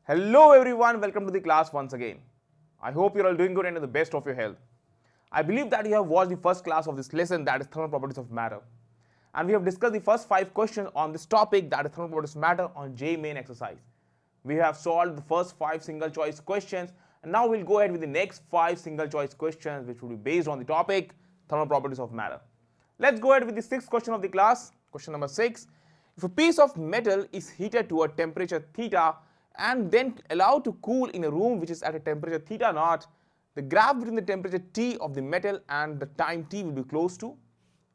Hello everyone, welcome to the class once again. I hope you're all doing good and in the best of your health. I believe that you have watched the first class of this lesson, that is thermal properties of matter. And we have discussed the first 5 questions on this topic, that is thermal properties of matter, on JEE main exercise. We have solved the first 5 single choice questions, and now we'll go ahead with the next 5 single choice questions which will be based on the topic thermal properties of matter. Let's go ahead with the 6th question of the class. Question number 6. If a piece of metal is heated to a temperature theta and then allowed to cool in a room which is at a temperature theta naught, the graph between the temperature T of the metal and the time T will be close to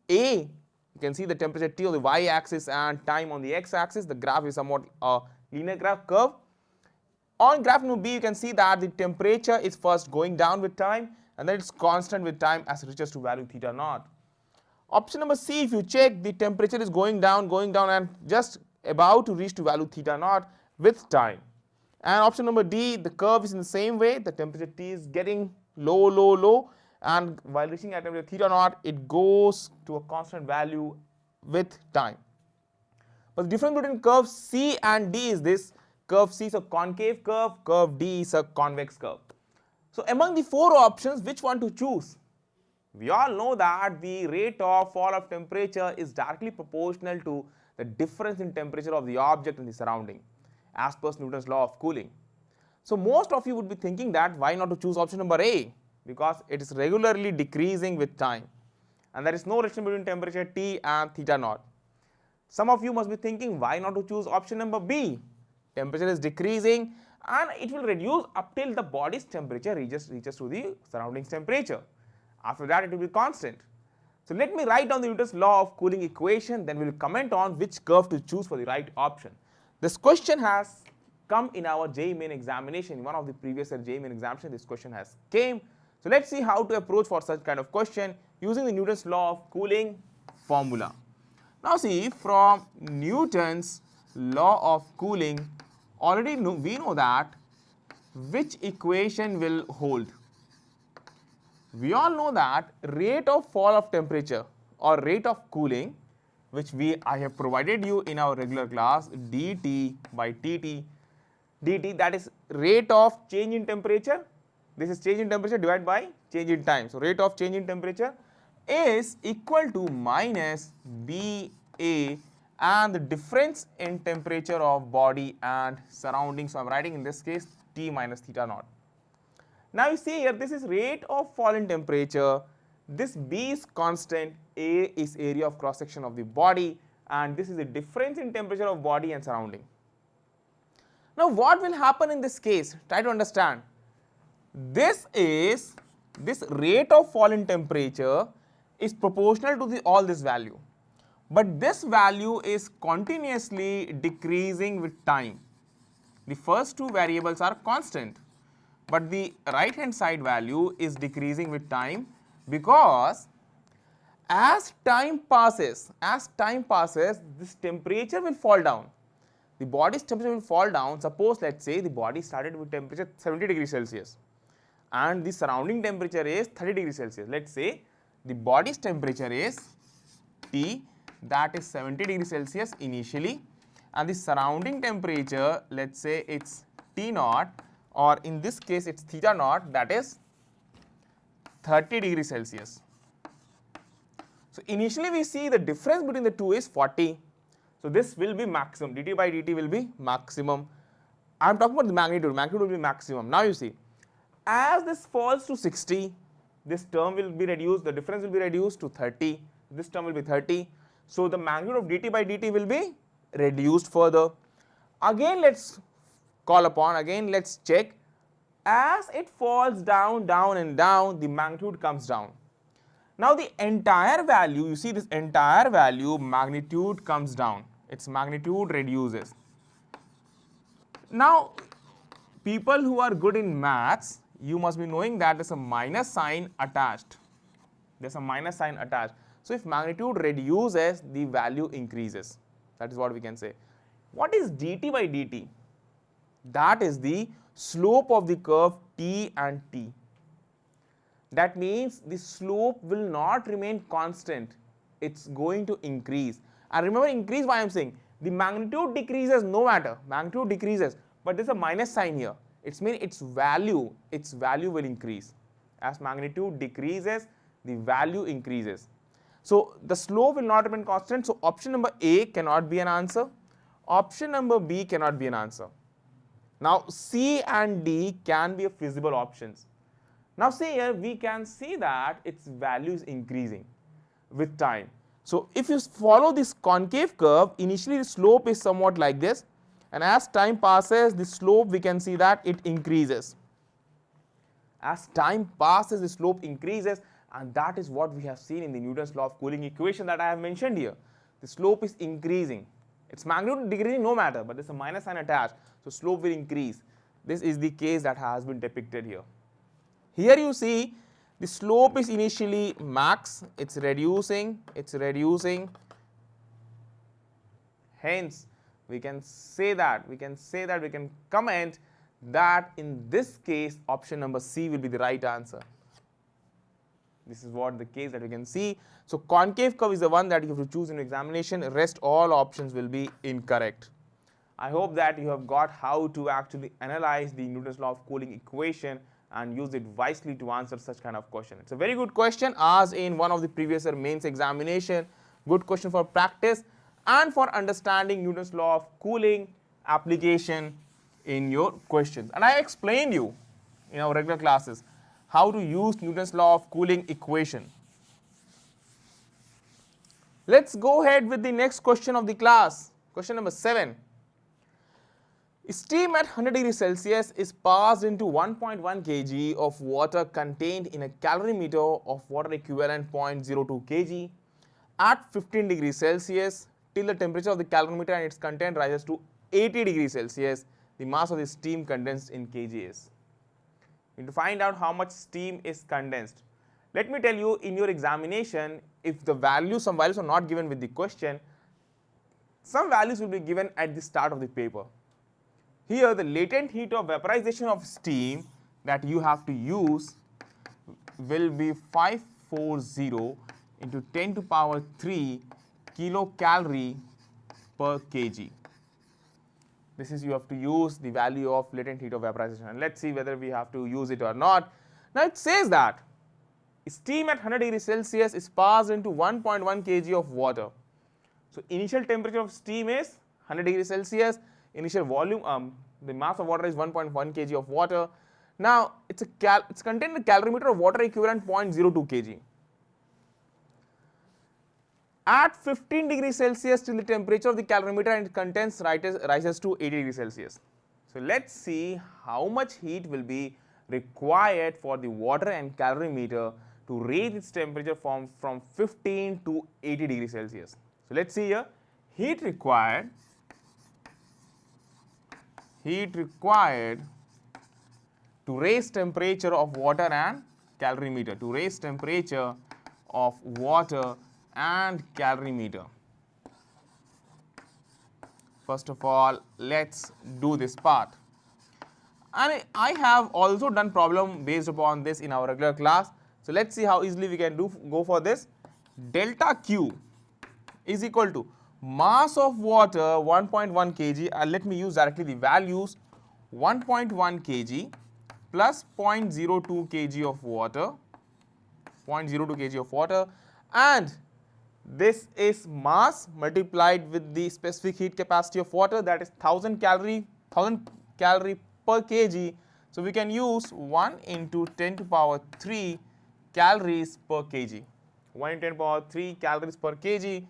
A. You can see the temperature T on the y-axis and time on the x-axis. The graph is somewhat a linear graph curve. On graph number B, you can see that the temperature is first going down with time and then it's constant with time as it reaches to value theta naught. Option number C, if you check, the temperature is going down and just about to reach to value theta naught with time. And option number D, the curve is in the same way. The temperature T is getting low, and while reaching at temperature theta naught, it goes to a constant value with time. But the difference between curve C and D is this: curve C is a concave curve, curve D is a convex curve. So among the 4 options, which one to choose? We all know that the rate of fall of temperature is directly proportional to the difference in temperature of the object and the surrounding, as per Newton's law of cooling. So most of you would be thinking that why not to choose option number A, because it is regularly decreasing with time and there is no relation between temperature T and theta naught. Some of you must be thinking why not to choose option number B, temperature is decreasing and it will reduce up till the body's temperature reaches to the surroundings temperature. After that it will be constant. So let me write down the Newton's law of cooling equation, then we will comment on which curve to choose for the right option. This question has come in our JEE main examination. In one of the previous JEE main examination, this question has came. So let's see how to approach for such kind of question using the Newton's law of cooling formula. Now see, from Newton's law of cooling, already we know that which equation will hold. We all know that rate of fall of temperature or rate of cooling, which I have provided you in our regular class, dt by dt, that is rate of change in temperature. This is change in temperature divided by change in time. So rate of change in temperature is equal to minus BA and the difference in temperature of body and surrounding. So I am writing in this case T minus theta naught. Now you see here, this is rate of fall in temperature, this B is constant, A is area of cross section of the body, and this is the difference in temperature of body and surrounding. Now what will happen in this case? Try to understand. This rate of fall in temperature is proportional to all this value, but this value is continuously decreasing with time. The first 2 variables are constant, but the right hand side value is decreasing with time, because as time passes, this temperature will fall down. The body's temperature will fall down. Suppose let's say the body started with temperature 70 degrees Celsius and the surrounding temperature is 30 degrees Celsius. Let's say the body's temperature is T, that is 70 degrees Celsius initially, and the surrounding temperature, let's say it's T naught, or in this case it's theta naught, that is 30 degrees Celsius. So initially we see the difference between the two is 40. So this will be maximum, dt by dt will be maximum. I am talking about the magnitude will be maximum. Now you see, as this falls to 60, this term will be reduced, the difference will be reduced to 30, this term will be 30. So the magnitude of dt by dt will be reduced further. Again let's check. As it falls down, the magnitude comes down. Now the entire value, you see this entire value, magnitude comes down, its magnitude reduces. Now people who are good in maths, you must be knowing that there's a minus sign attached. So if magnitude reduces, the value increases. That is what we can say. What is dt by dt? That is the slope of the curve T and T. That means the slope will not remain constant, it's going to increase. And remember, increase, why I am saying the magnitude decreases, no matter, magnitude decreases, but there's a minus sign here. It means its value will increase. As magnitude decreases, the value increases. So the slope will not remain constant. So option number A cannot be an answer. Option number B cannot be an answer. Now C and D can be a feasible options. Now see here, we can see that its value is increasing with time. So if you follow this concave curve, initially the slope is somewhat like this, and as time passes, the slope we can see that it increases. As time passes, the slope increases, and that is what we have seen in the Newton's law of cooling equation that I have mentioned here. The slope is increasing. Its magnitude decreasing no matter, but there is a minus sign attached, so slope will increase. This is the case that has been depicted here. Here you see the slope is initially max, it's reducing. Hence, we can comment that in this case option number C will be the right answer. This is what the case that we can see. So concave curve is the one that you have to choose in examination, rest all options will be incorrect. I hope that you have got how to actually analyze the Newton's law of cooling equation and use it wisely to answer such kind of question. It's a very good question asked in one of the previous year mains examination. Good question for practice and for understanding Newton's law of cooling application in your questions. And I explained you in our regular classes how to use Newton's law of cooling equation. Let's go ahead with the next question of the class. Question number 7. Steam at 100 degrees Celsius is passed into 1.1 kg of water contained in a calorimeter of water equivalent 0.02 kg at 15 degrees Celsius till the temperature of the calorimeter and its content rises to 80 degrees Celsius. The mass of the steam condensed in kg is. You need to find out how much steam is condensed. Let me tell you, in your examination, if the values, some values are not given with the question, some values will be given at the start of the paper. Here the latent heat of vaporization of steam that you have to use will be 540 into 10 to power 3 kilocalorie per kg. This is, you have to use the value of latent heat of vaporization, and let's see whether we have to use it or not. Now it says that steam at 100 degrees Celsius is passed into 1.1 kg of water. So initial temperature of steam is 100 degrees Celsius. Initial volume, the mass of water is 1.1 kg of water. Now it's contained in a calorimeter of water equivalent 0.02 kg. At 15 degrees Celsius till the temperature of the calorimeter and contents rises to 80 degrees Celsius. So let's see how much heat will be required for the water and calorimeter to raise its temperature from 15 to 80 degrees Celsius. So let's see here, heat required to raise temperature of water and calorimeter, First of all, let's do this part. And I have also done problem based upon this in our regular class. So let's see how easily we can go for this. Delta Q is equal to mass of water 1.1 kg, and let me use directly the values, 1.1 kg plus 0.02 kg of water, and this is mass multiplied with the specific heat capacity of water, that is 1000 calorie per kg. So we can use 1 into 10 to power 3 calories per kg, 1 into 10 to power 3 calories per kg,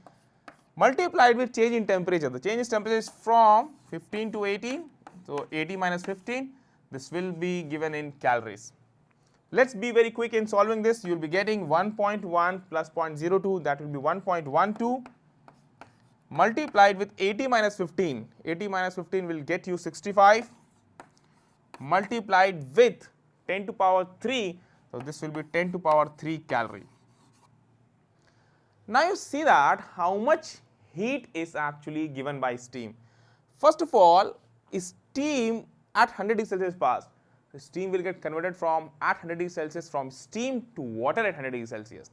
multiplied with change in temperature. The change in temperature is from 15 to 18, so 80 minus 15, this will be given in calories. Let's be very quick in solving this. You will be getting 1.1 plus 0.02, that will be 1.12, multiplied with 80 minus 15. 80 minus 15 will get you 65, multiplied with 10 to power 3, so this will be 10 to power 3 calorie. Now you see that how much heat is actually given by steam. First of all, steam at 100 degrees Celsius passed. The steam will get converted from at 100 degrees Celsius from steam to water at 100 degrees Celsius.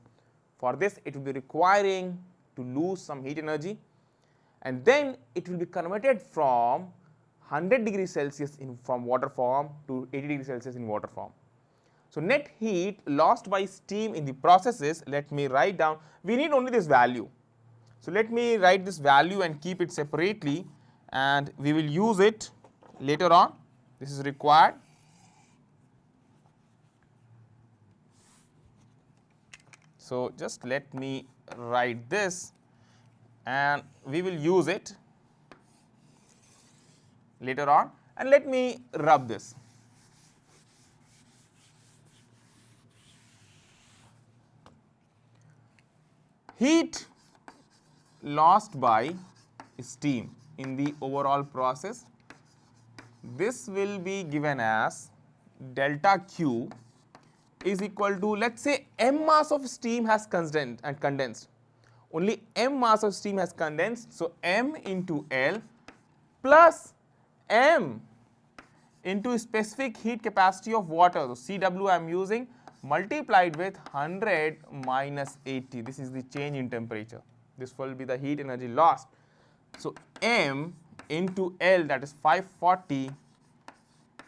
For this, it will be requiring to lose some heat energy, and then it will be converted from 100 degrees Celsius from water form to 80 degrees Celsius in water form. So net heat lost by steam in the process is, let me write down, we need only this value. So let me write this value and keep it separately, and we will use it later on. This is required. So just let me write this, and we will use it later on, and let me rub this. Heat lost by steam in the overall process, this will be given as delta Q is equal to, let's say, m mass of steam has condensed. Only m mass of steam has condensed, so m into L plus m into specific heat capacity of water. So Cw I am using, multiplied with 100 minus 80. This is the change in temperature. This will be the heat energy lost. So m into L, that is 540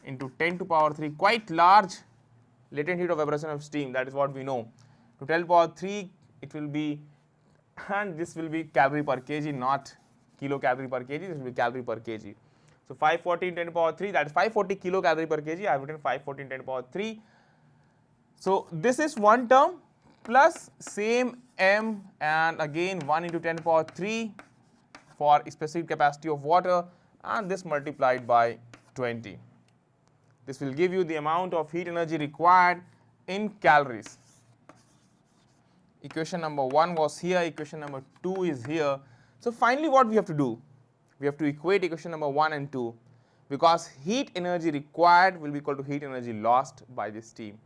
into 10 to power 3, quite large latent heat of evaporation of steam, that is what we know. To 10 to power 3 it will be, and this will be calorie per kg, not kilocalorie per kg, this will be calorie per kg. So 540 in 10 to power 3, that is 540 kilocalorie per kg. I have written 540 in 10 to power 3. So this is one term plus same m, and again 1 into 10 to power 3 for specific capacity of water, and this multiplied by 20. This will give you the amount of heat energy required in calories. Equation number 1 was here, equation number 2 is here. So finally what we have to do? We have to equate equation number 1 and 2, because heat energy required will be equal to heat energy lost by the steam.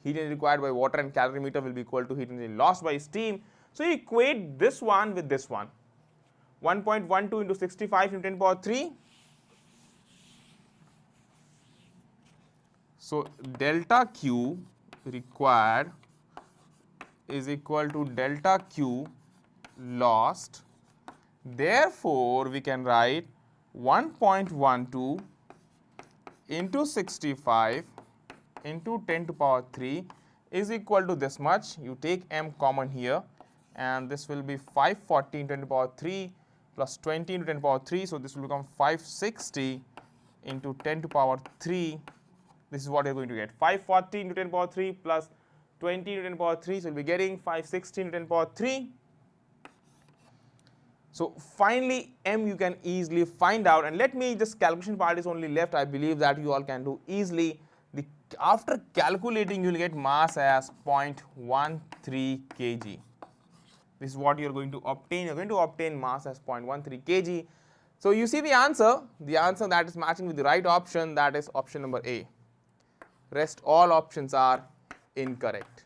Heat energy required by water and calorimeter will be equal to heat energy lost by steam. So you equate this one with this one. 1.12 into 65 into 10 to the power 3. So delta Q required is equal to delta Q lost. Therefore, we can write 1.12 into 65 into 10 to the power 3 is equal to this much. You take m common here, and this will be 540 into 10 to the power 3 plus 20 into 10 to the power 3. So this will become 560 into 10 to the power 3. This is what you are going to get, 540 into 10 to the power 3 plus 20 into 10 to the power 3. So we will be getting 560 into 10 to the power 3. So finally m you can easily find out, and let me, this calculation part is only left. I believe that you all can do easily. After calculating, you will get mass as 0.13 kg. This is what you are going to obtain. You are going to obtain mass as 0.13 kg. So you see the answer that is matching with the right option, that is option number A. Rest all options are incorrect.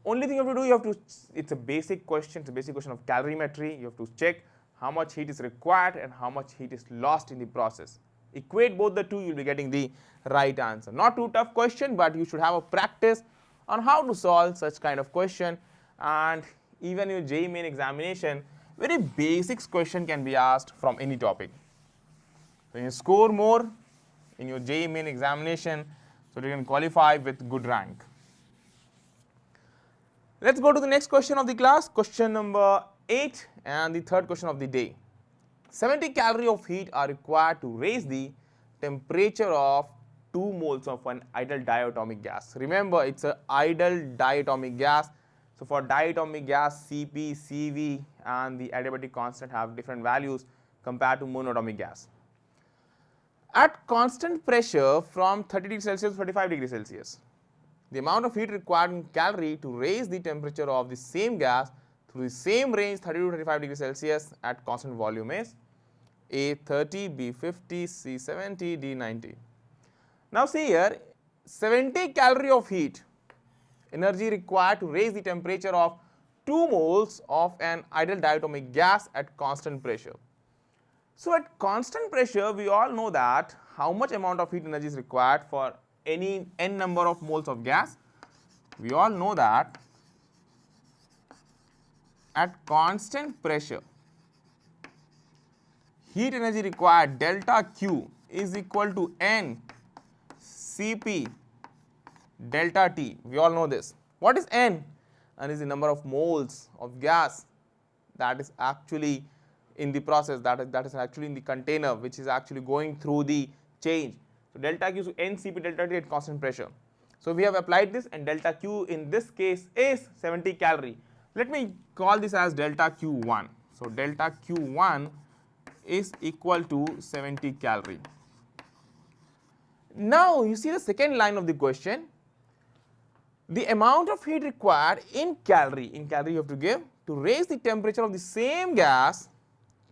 Only thing you have to do, it's a basic question, it's a basic question of calorimetry. You have to check how much heat is required and how much heat is lost in the process. Equate both the two, you will be getting the right answer. Not too tough question, but you should have a practice on how to solve such kind of question. And even in your JEE main examination, very basic question can be asked from any topic. When you score more in your JEE main examination, so you can qualify with good rank. Let's go to the next question of the class, question number 8, and the third question of the day. 70 calories of heat are required to raise the temperature of 2 moles of an ideal diatomic gas. Remember, it's an ideal diatomic gas. So for diatomic gas, Cp, Cv and the adiabatic constant have different values compared to monatomic gas. At constant pressure from 30 degrees Celsius to 35 degrees Celsius, the amount of heat required in calorie to raise the temperature of the same gas through the same range 30 to 35 degrees Celsius at constant volume is A 30, B 50, C 70, D 90. Now see here, 70 calories of heat energy required to raise the temperature of 2 moles of an ideal diatomic gas at constant pressure. So at constant pressure, we all know that how much amount of heat energy is required for any n number of moles of gas. We all know that at constant pressure, heat energy required delta Q is equal to N Cp delta T. We all know this. What is N? N is the number of moles of gas that is actually in the process, that is actually in the container, which is actually going through the change. So delta Q is N Cp delta T at constant pressure. So we have applied this, and delta Q in this case is 70 calorie. Let me call this as delta Q1. So delta Q1 is equal to 70 calorie. Now you see the second line of the question. The amount of heat required in calorie you have to give to raise the temperature of the same gas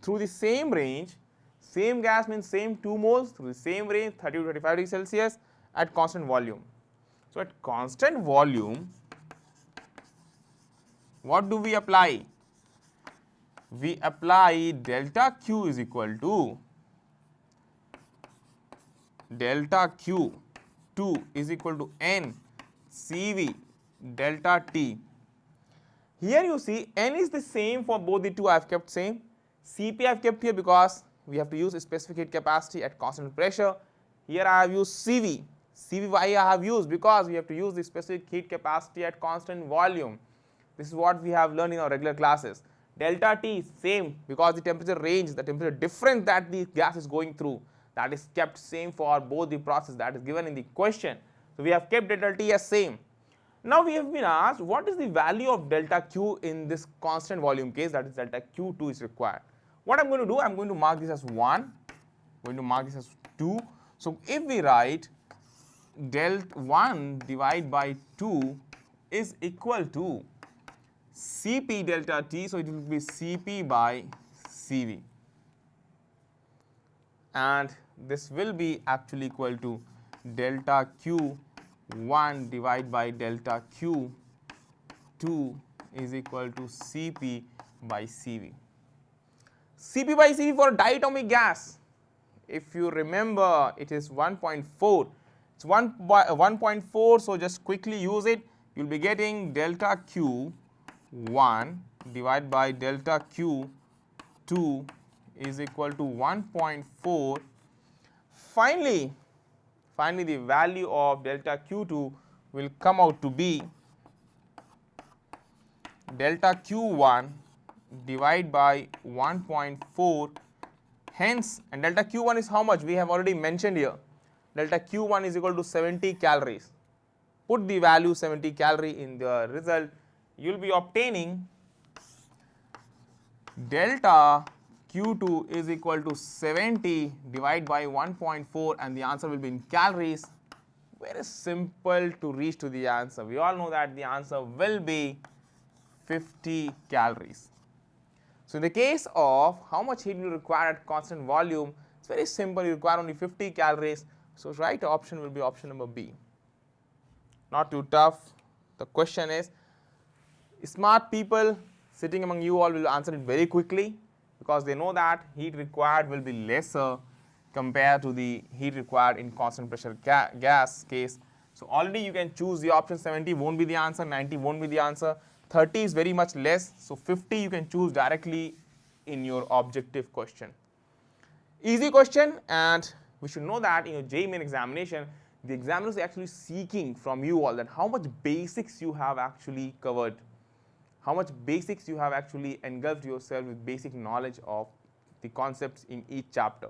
through the same range. Same gas means same 2 moles through the same range, 30 to 35 degrees Celsius at constant volume. So at constant volume, what do we apply? We apply delta Q is equal to delta Q2 is equal to N Cv delta T. Here you see N is the same for both the two. I have kept same. Cp I have kept here because we have to use a specific heat capacity at constant pressure. Here I have used Cv. Cv why I have used? Because we have to use the specific heat capacity at constant volume. This is what we have learned in our regular classes. Delta T is same because the temperature range, the temperature difference that the gas is going through, that is kept same for both the process that is given in the question. So we have kept delta T as same. Now we have been asked what is the value of delta Q in this constant volume case, that is delta Q2 is required. What I am going to do, I am going to mark this as 1, I am going to mark this as 2. So if we write delta 1 divided by 2 is equal to Cp delta T, so it will be Cp by Cv, and this will be actually equal to delta Q1 divided by delta Q2 is equal to Cp by Cv. Cp by Cv for diatomic gas, if you remember, it is 1.4. It's 1.4, so just quickly use it. You will be getting delta Q1 divided by delta Q2 is equal to 1.4. Finally, the value of delta Q2 will come out to be delta Q1 divided by 1.4. Hence, and delta Q1 is how much? We have already mentioned here. Delta Q1 is equal to 70 calories. Put the value 70 calorie in the result. You will be obtaining delta Q2 is equal to 70 divided by 1.4, and the answer will be in calories. Very simple to reach to the answer. We all know that the answer will be 50 calories. So in the case of how much heat you require at constant volume, it's very simple. You require only 50 calories. So right option will be option number B. Not too tough. The question is, smart people sitting among you all will answer it very quickly, because they know that heat required will be lesser compared to the heat required in constant pressure gas case. So already you can choose the option. 70 won't be the answer, 90 won't be the answer, 30 is very much less, so 50 you can choose directly in your objective question. Easy question, and we should know that in your JEE Main examination, the examiner is actually seeking from you all that how much basics you have actually covered, how much basics you have actually engulfed yourself with basic knowledge of the concepts in each chapter.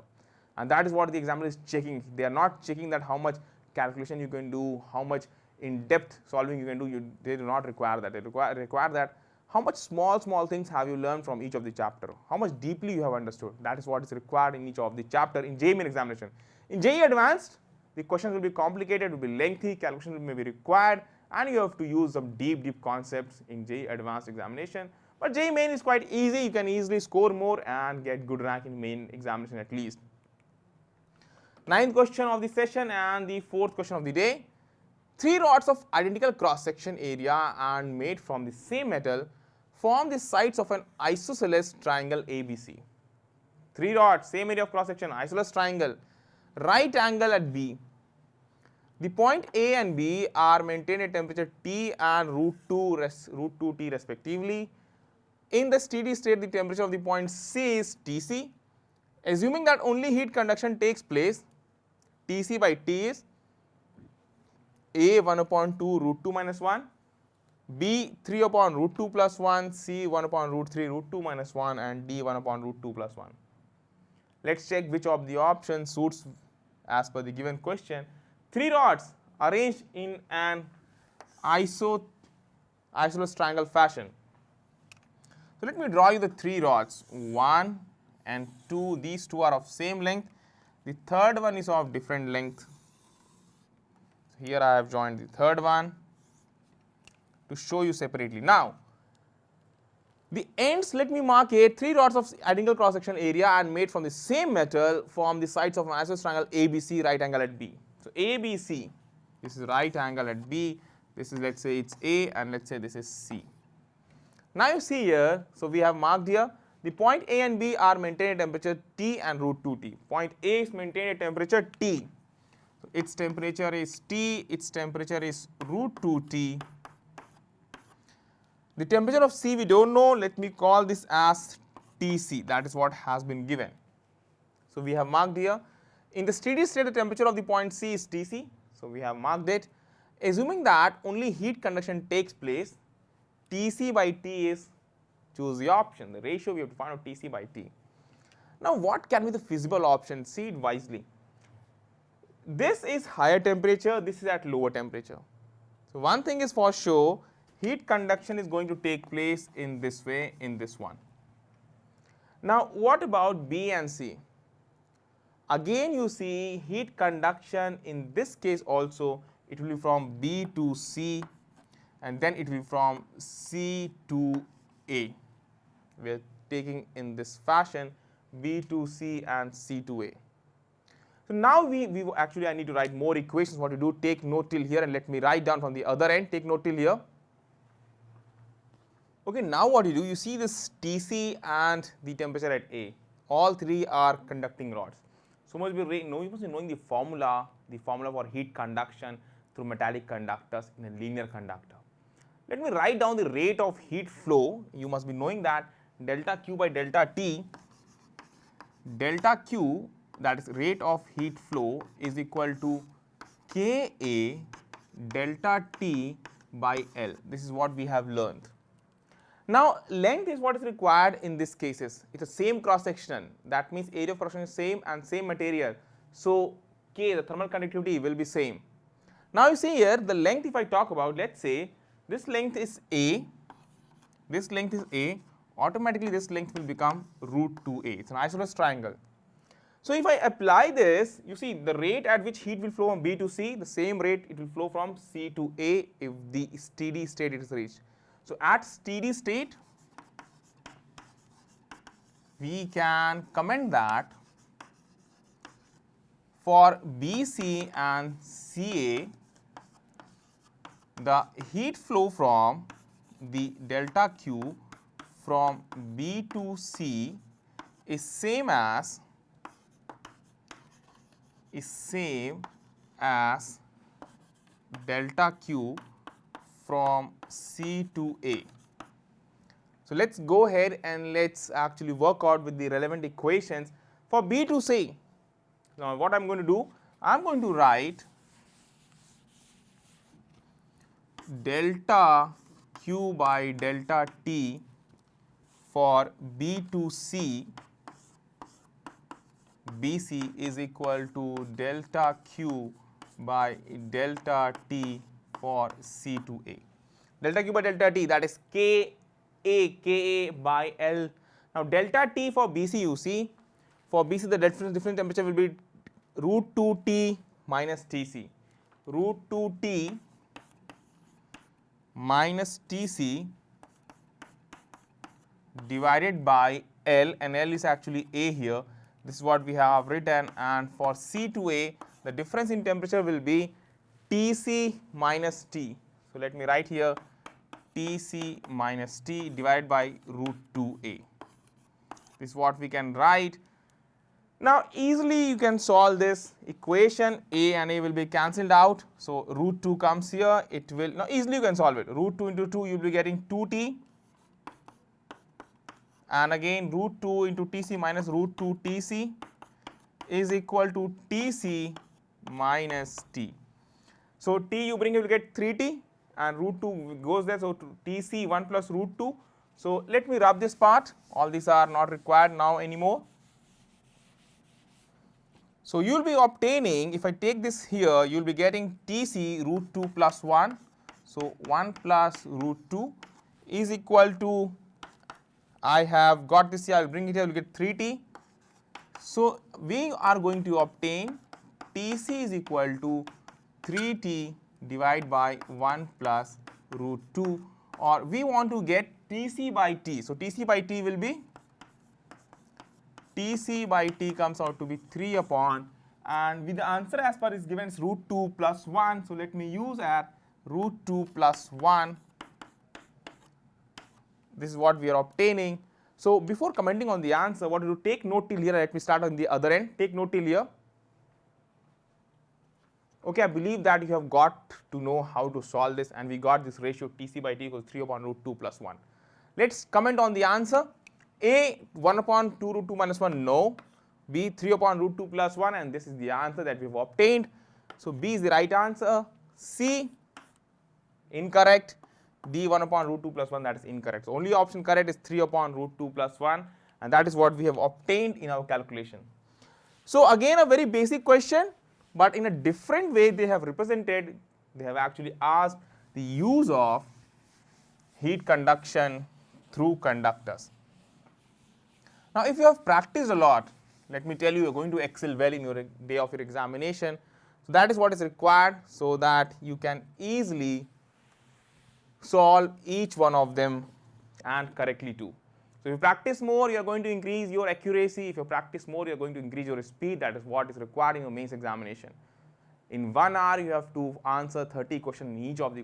And that is what the examiner is checking. They are not checking that how much calculation you can do, how much in-depth solving you can do. They do not require that. They require that how much small things have you learned from each of the chapter, how much deeply you have understood. That is what is required in each of the chapter in JEE Main examination. In JEE Advanced, the questions will be complicated, will be lengthy, calculation may be required, and you have to use some deep concepts in JEE Advanced examination. But JEE Main is quite easy. You can easily score more and get good rank in main examination at least. 9th question of the session and the 4th question of the day. 3 rods of identical cross section area and made from the same metal form the sides of an isosceles triangle ABC. 3 rods, same area of cross section, isosceles triangle, right angle at B. The point A and B are maintained at temperature T and root 2 T respectively. In the steady state, the temperature of the point C is Tc. Assuming that only heat conduction takes place, Tc by T is A 1 upon 2 root 2 minus 1, B 3 upon root 2 plus 1, C 1 upon root 3 root 2 minus 1, and D 1 upon root 2 plus 1. Let's check which of the options suits as per the given question. 3 rods arranged in an isosceles triangle fashion. So let me draw you the 3 rods, 1 and 2. These two are of same length. The third one is of different length. So here I have joined the third one to show you separately. Now, the ends, let me mark it. 3 rods of identical cross section area and made from the same metal form the sides of an isosceles triangle ABC, right angle at B. So ABC, this is right angle at B. This is, let's say it's A, and let's say this is C. Now you see here, so we have marked here, the point A and B are maintained at temperature T and root 2T. Point A is maintained at temperature T. So its temperature is T, its temperature is root 2T. The temperature of C we don't know, let me call this as Tc, that is what has been given. So we have marked here. In the steady state, the temperature of the point C is Tc, so we have marked it. Assuming that only heat conduction takes place, Tc by T is, choose the option, the ratio we have to find out Tc by T. Now what can be the feasible option? See it wisely. This is higher temperature, this is at lower temperature. So one thing is for sure, heat conduction is going to take place in this way, in this one. Now what about B and C? Again you see heat conduction in this case also, it will be from B to C, and then it will be from C to A. We are taking in this fashion B to C and C to A. So now I need to write more equations. What to do, take note till here and let me write down from the other end, take note till here. Okay, now what you do, you see this Tc and the temperature at A, all three are conducting rods. So you must be knowing the formula for heat conduction through metallic conductors in a linear conductor. Let me write down the rate of heat flow. You must be knowing that delta Q by delta T, delta Q, that is rate of heat flow, is equal to Ka delta T by L. This is what we have learned. Now length is what is required in these cases. It's the same cross section, that means area of cross section is same and same material. So K, the thermal conductivity, will be same. Now you see here the length, if I talk about, let's say this length is A, this length is A, automatically this length will become root 2A. It's an isosceles triangle. So if I apply this, you see the rate at which heat will flow from B to C, the same rate it will flow from C to A if the steady state is reached. So at steady state, we can comment that for BC and CA, the heat flow from the delta Q from B to C is same as delta Q from C to A. So let's go ahead and let's actually work out with the relevant equations for B to C. Now what I'm going to do, I'm going to write delta Q by delta T for B to C, BC is equal to delta Q by delta T for C to A. Delta Q by delta T, that is Ka by L. Now delta T for BC, you see, for BC the difference temperature will be root 2T minus Tc. Root 2T minus Tc divided by L, and L is actually A here. This is what we have written, and for C to A the difference in temperature will be Tc minus T. So let me write here Tc minus T divided by root 2A. This is what we can write. Now easily you can solve this equation. A and A will be cancelled out, so root 2 comes here. It will, now easily you can solve it. Root 2 into 2, you will be getting 2T, and again root 2 into Tc minus root 2 Tc is equal to Tc minus T. So T you bring, you will get 3T, and root 2 goes there, so Tc 1 plus root 2. So let me rub this part, all these are not required now anymore. So you will be obtaining, if I take this here, you will be getting Tc root 2 plus 1. So 1 plus root 2 is equal to, I have got this here, I will bring it here, I will get 3T. So we are going to obtain Tc is equal to 3T divided by 1 plus root 2, or we want to get Tc by T. So Tc by T will be, Tc by T comes out to be 3 upon, and with the answer as per is given is root 2 plus 1. So let me use at root 2 plus 1. This is what we are obtaining. So before commenting on the answer, what to do, take note till here. Let me start on the other end. Take note till here. Okay, I believe that you have got to know how to solve this, and we got this ratio Tc by T equals 3 upon root 2 plus 1. Let's comment on the answer. A 1 upon 2 root 2 minus 1, no. B 3 upon root 2 plus 1, and this is the answer that we have obtained. So B is the right answer. C incorrect. D 1 upon root 2 plus 1, that is incorrect. So only option correct is 3 upon root 2 plus 1, and that is what we have obtained in our calculation. So again a very basic question, but in a different way they have represented, they have actually asked the use of heat conduction through conductors. Now if you have practiced a lot, let me tell you, you are going to excel well in your day of your examination. So that is what is required, so that you can easily solve each one of them and correctly too. So if you practice more, you are going to increase your accuracy. If you practice more, you are going to increase your speed. That is what is required in your mains examination. In 1 hour, you have to answer 30 questions in each of the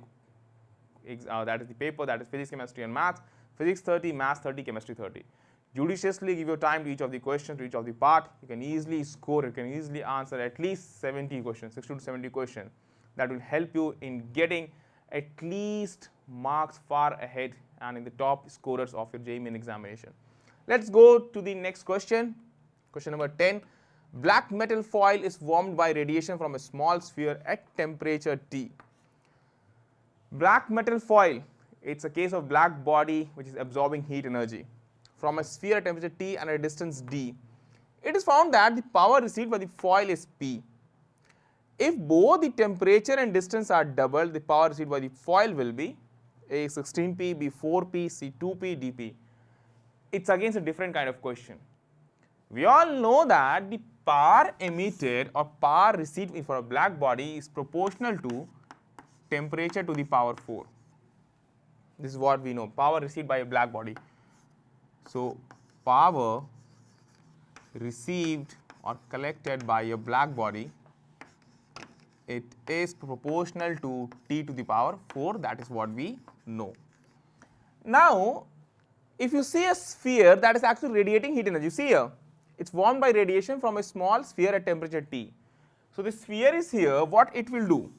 that is the paper, that is physics, chemistry and maths. Physics 30, maths 30, chemistry 30. Judiciously give your time to each of the questions, to each of the part. You can easily score, you can easily answer at least 70 questions, 60 to 70 questions. That will help you in getting at least marks far ahead and in the top scorers of your JEE Main examination. Let's go to the next question. Question number 10. Black metal foil is warmed by radiation from a small sphere at temperature T. Black metal foil, it's a case of black body which is absorbing heat energy from a sphere at temperature T and a distance D. It is found that the power received by the foil is P. If both the temperature and distance are doubled, the power received by the foil will be A 16P, B 4P, C 2P, dP. It's against a different kind of question. We all know that the power emitted or power received for a black body is proportional to temperature to the power 4. This is what we know, power received by a black body. So power received or collected by a black body, it is proportional to T to the power 4, that is what we know. Now if you see a sphere that is actually radiating heat energy, see here, it's warmed by radiation from a small sphere at temperature T. So the sphere is here, what it will do?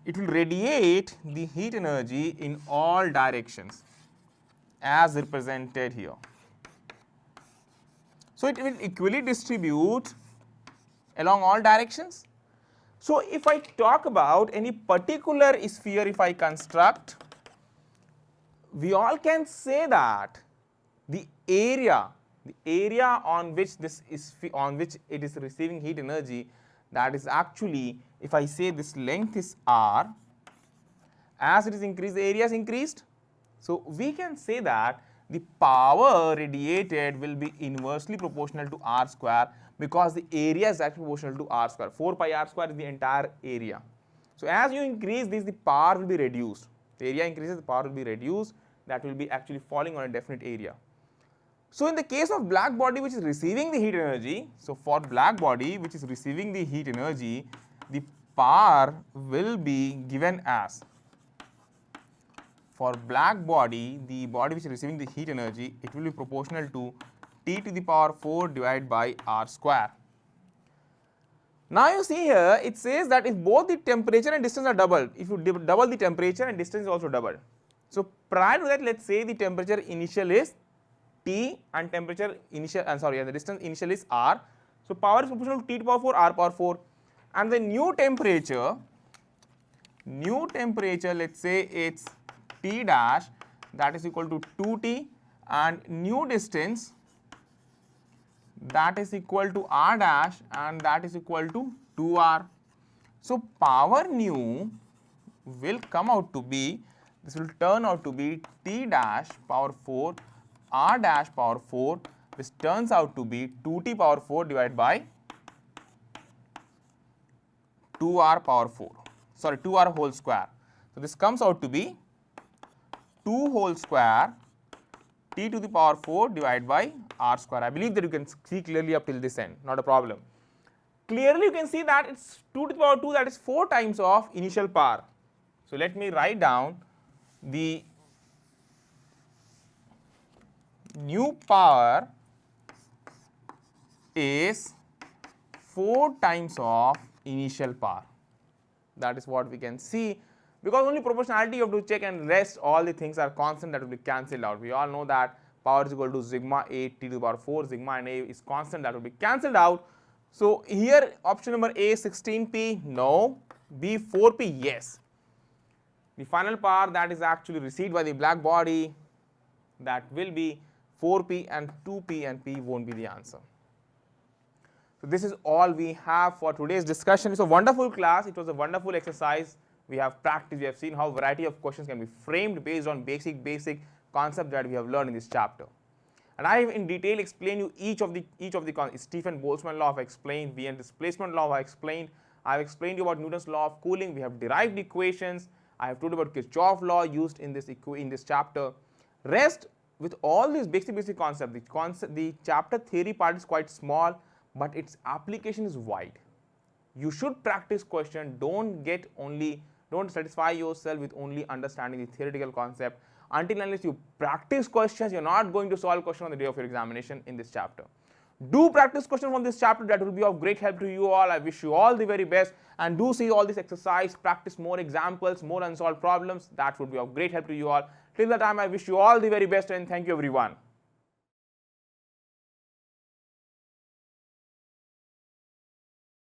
It will radiate the heat energy in all directions as represented here. So it will equally distribute along all directions. So if I talk about any particular sphere, if I construct, we all can say that the area on which this is it is receiving heat energy, that is actually, if I say this length is r, as it is increased, the area is increased. So we can say that the power radiated will be inversely proportional to r square, because the area is actually proportional to r square. 4 pi r square is the entire area. So as you increase this, the power will be reduced. The area increases, the power will be reduced. That will be actually falling on a definite area. So in the case of black body which is receiving the heat energy, so for black body which is receiving the heat energy, the power will be given as, for black body, the body which is receiving the heat energy, it will be proportional to T to the power 4 divided by r square. Now you see here, it says that if both the temperature and distance are doubled, if you double the temperature and distance is also doubled. So prior to that, let's say the temperature initial is T and temperature initial, the distance initial is R. So power is proportional to T to power 4, R power 4, and the new temperature, let's say it's T dash, that is equal to 2T, and new distance, that is equal to R dash, and that is equal to 2R. So power new will come out to be, this will turn out to be T dash power 4 R dash power 4, which turns out to be 2T power 4 divided by 2R power 4, 2R whole square. So this comes out to be 2 whole square T to the power 4 divided by R square. I believe that you can see clearly up till this end, not a problem. Clearly you can see that it's 2 to the power 2, that is 4 times of initial power. So let me write down the new power is 4 times of initial power. That is what we can see, because only proportionality you have to check, and rest all the things are constant, that will be cancelled out. We all know that power is equal to sigma A T to the power 4, sigma and A is constant, that will be cancelled out. So here option number A 16P, no, B 4P, yes. The final power that is actually received by the black body, that will be 4P, and 2P and P won't be the answer. So this is all we have for today's discussion. It's a wonderful class. It was a wonderful exercise. We have practiced. We have seen how variety of questions can be framed based on basic concepts that we have learned in this chapter. And I have in detail explained you each of the Stephen Boltzmann law I have explained, Wein displacement law I have explained. I have explained you about Newton's law of cooling. We have derived equations. I have told you about Kirchhoff law used in this chapter. Rest with all these basic concepts. The chapter theory part is quite small, but its application is wide. You should practice question. Don't satisfy yourself with only understanding the theoretical concept. Until unless you practice questions, you're not going to solve question on the day of your examination in this chapter. Do practice questions from this chapter. That will be of great help to you all. I wish you all the very best, and do see all this exercise, practice more examples, more unsolved problems. That would be of great help to you all. Till that time, I wish you all the very best, and thank you everyone.